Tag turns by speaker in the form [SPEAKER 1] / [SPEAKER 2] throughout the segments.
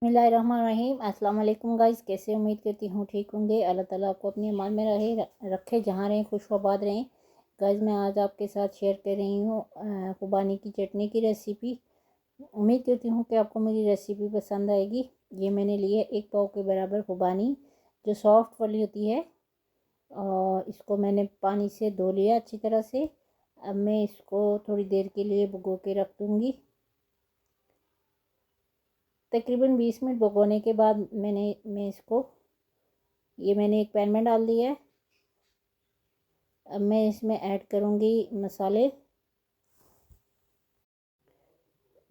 [SPEAKER 1] बिस्मिल्लाहिर्रहमानिर्रहीम। अस्सलाम वालेकुम गाइस, कैसे उम्मीद करती हूँ ठीक होंगे। अल्लाह ताला आपको अपनी ईमान में रखे, जहाँ रहें खुश आबाद रहें। गाइस मैं आज आपके साथ शेयर कर रही हूँ खुबानी की चटनी की रेसिपी। उम्मीद करती हूँ कि आपको मेरी रेसिपी पसंद आएगी। ये मैंने लिए 1 पाव के बराबर खुबानी, जो सॉफ्ट वाली होती है, और इसको मैंने पानी से धो लिया अच्छी तरह से। अब मैं इसको थोड़ी देर के लिए भिगो के रख दूँगी। तकरीबन 20 मिनट भगोने के बाद मैं इसको मैंने एक पैन में डाल दिया है। अब मैं इसमें ऐड करूँगी मसाले।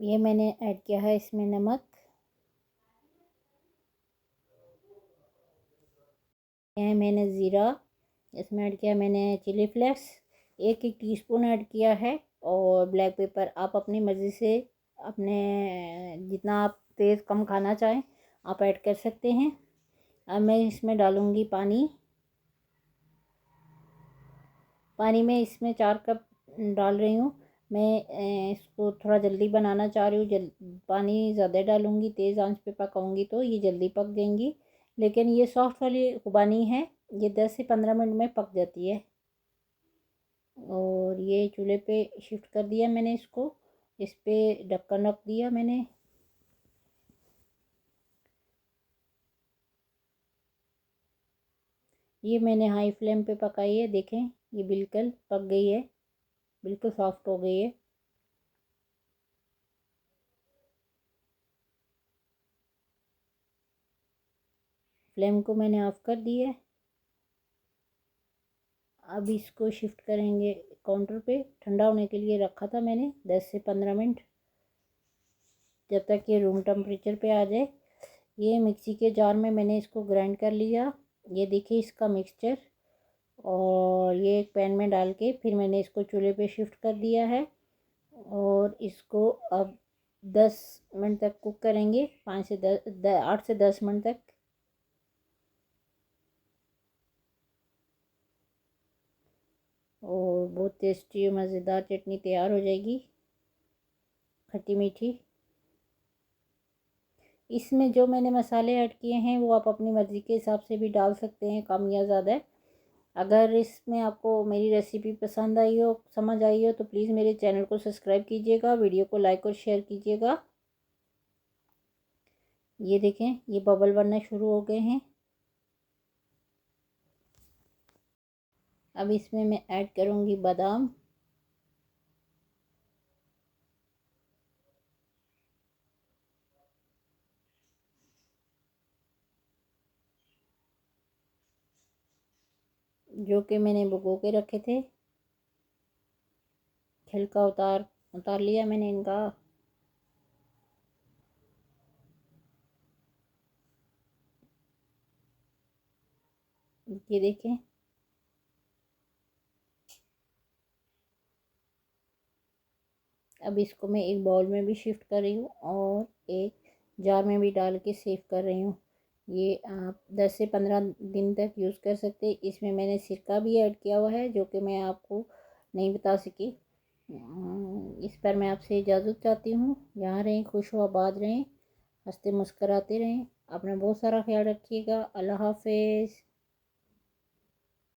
[SPEAKER 1] ये मैंने ऐड किया है इसमें नमक, है मैंने ज़ीरा, इसमें ऐड किया मैंने चिली फ्लेक्स 1 टीस्पून ऐड किया है, और ब्लैक पेपर आप अपनी मर्ज़ी से, अपने जितना आप तेज़ कम खाना चाहें आप ऐड कर सकते हैं। अब मैं इसमें डालूँगी पानी में इसमें 4 कप डाल रही हूँ। मैं इसको थोड़ा जल्दी बनाना चाह रही हूँ। पानी ज़्यादा डालूँगी, तेज़ आंच पे पकाऊँगी तो ये जल्दी पक जाएंगी, लेकिन ये सॉफ्ट वाली खुबानी है, ये 10 से 15 मिनट में पक जाती है। और ये चूल्हे पे शिफ्ट कर दिया मैंने इसको, इस पर ढक्कन रख दिया मैंने। ये मैंने हाई फ्लेम पे पकाई है, देखें ये बिल्कुल पक गई है, बिल्कुल सॉफ्ट हो गई है। फ्लेम को मैंने ऑफ कर दिया है। अब इसको शिफ्ट करेंगे काउंटर पे, ठंडा होने के लिए रखा था मैंने 10 से 15 मिनट, जब तक ये रूम टेम्परेचर पे आ जाए। ये मिक्सी के जार में मैंने इसको ग्राइंड कर लिया, ये देखिए इसका मिक्सचर। और ये एक पैन में डाल के फिर मैंने इसको चूल्हे पे शिफ्ट कर दिया है, और इसको अब 10 मिनट तक कुक करेंगे, 8 से 10 मिनट तक। और बहुत टेस्टी और मज़ेदार चटनी तैयार हो जाएगी, खट्टी मीठी। इसमें जो मैंने मसाले ऐड किए हैं वो आप अपनी मर्ज़ी के हिसाब से भी डाल सकते हैं, कम या ज़्यादा। अगर इसमें आपको मेरी रेसिपी पसंद आई हो, समझ आई हो, तो प्लीज़ मेरे चैनल को सब्सक्राइब कीजिएगा, वीडियो को लाइक और शेयर कीजिएगा। ये देखें ये बबल बनना शुरू हो गए हैं। अब इसमें मैं ऐड करूँगी बादाम, जो कि मैंने भिगो के रखे थे। छिलका उतार लिया मैंने इनका। ये देखें, अब इसको मैं एक बाउल में भी शिफ्ट कर रही हूँ, और एक जार में भी डाल के सेव कर रही हूँ। ये आप 10 से 15 दिन तक यूज़ कर सकते हैं। इसमें मैंने सिरका भी ऐड किया हुआ है, जो कि मैं आपको नहीं बता सकी। इस पर मैं आपसे इजाज़त चाहती हूँ। यहाँ रहें, खुश हो आबाद रहें, हंसते मुस्कराते रहें। अपना बहुत सारा ख्याल रखिएगा। अल्लाह हाफिज़।